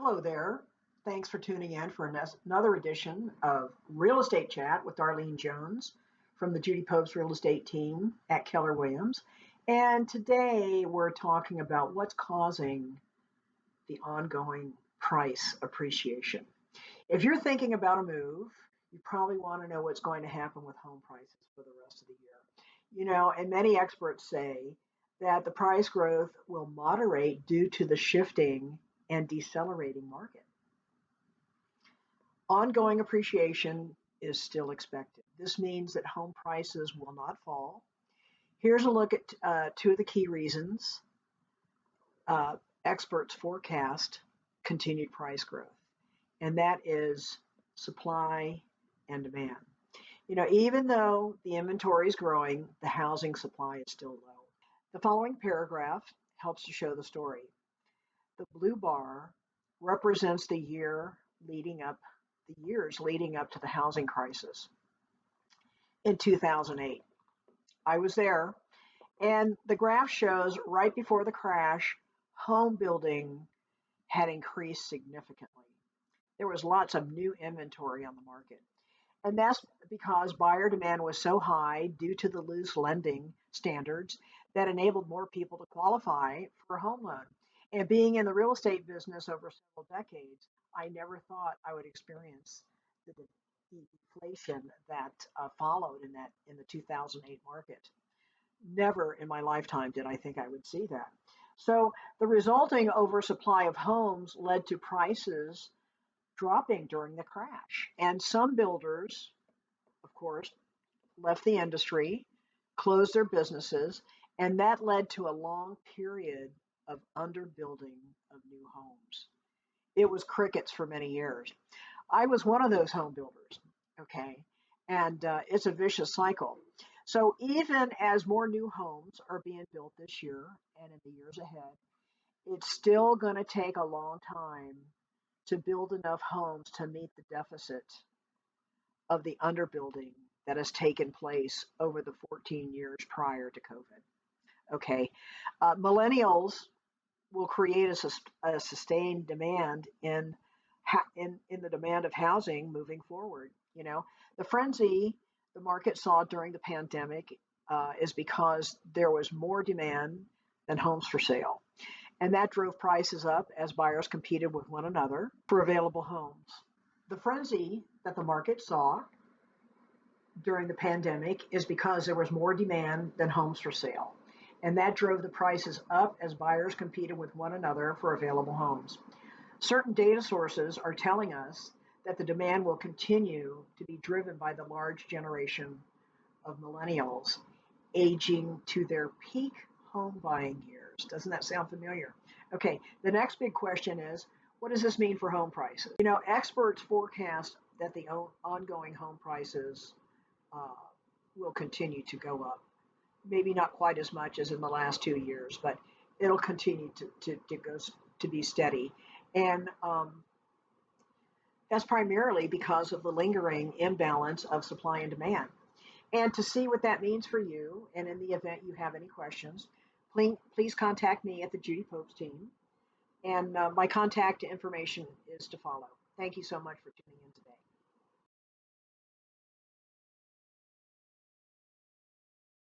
Hello there. Thanks for tuning in for another edition of Real Estate Chat with Darlene Jones from the Judy Pope's Real Estate team at Keller Williams. And today we're talking about what's causing the ongoing price appreciation. If you're thinking about a move, you probably want to know what's going to happen with home prices for the rest of the year. And many experts say that the price growth will moderate due to the shifting and decelerating market. Ongoing appreciation is still expected. This means that home prices will not fall. Here's a look at two of the key reasons experts forecast continued price growth, and that is supply and demand. Even though the inventory is growing, the housing supply is still low. The following paragraph helps to show the story. The blue bar represents the years leading up to the housing crisis in 2008. I was there, and the graph shows right before the crash, home building had increased significantly. There was lots of new inventory on the market. And that's because buyer demand was so high due to the loose lending standards that enabled more people to qualify for a home loan. And being in the real estate business over several decades, I never thought I would experience the deflation that followed in the 2008 market. Never in my lifetime did I think I would see that. So the resulting oversupply of homes led to prices dropping during the crash. And some builders, of course, left the industry, closed their businesses, and that led to a long period of underbuilding of new homes. It was crickets for many years. I was one of those home builders, okay? And it's a vicious cycle. So even as more new homes are being built this year and in the years ahead, it's still going to take a long time to build enough homes to meet the deficit of the underbuilding that has taken place over the 14 years prior to COVID. Okay, millennials will create a sustained demand in the demand of housing moving forward. The frenzy the market saw during the pandemic is because there was more demand than homes for sale. And that drove prices up as buyers competed with one another for available homes. The frenzy that the market saw during the pandemic is because there was more demand than homes for sale. And that drove the prices up as buyers competed with one another for available homes. Certain data sources are telling us that the demand will continue to be driven by the large generation of millennials aging to their peak home buying years. Doesn't that sound familiar? Okay, the next big question is, what does this mean for home prices? Experts forecast that the ongoing home prices will continue to go up. Maybe not quite as much as in the last 2 years, but it'll continue to be steady. And that's primarily because of the lingering imbalance of supply and demand. And to see what that means for you, and in the event you have any questions, please contact me at the Judy Pope's team. And my contact information is to follow. Thank you so much for tuning in today.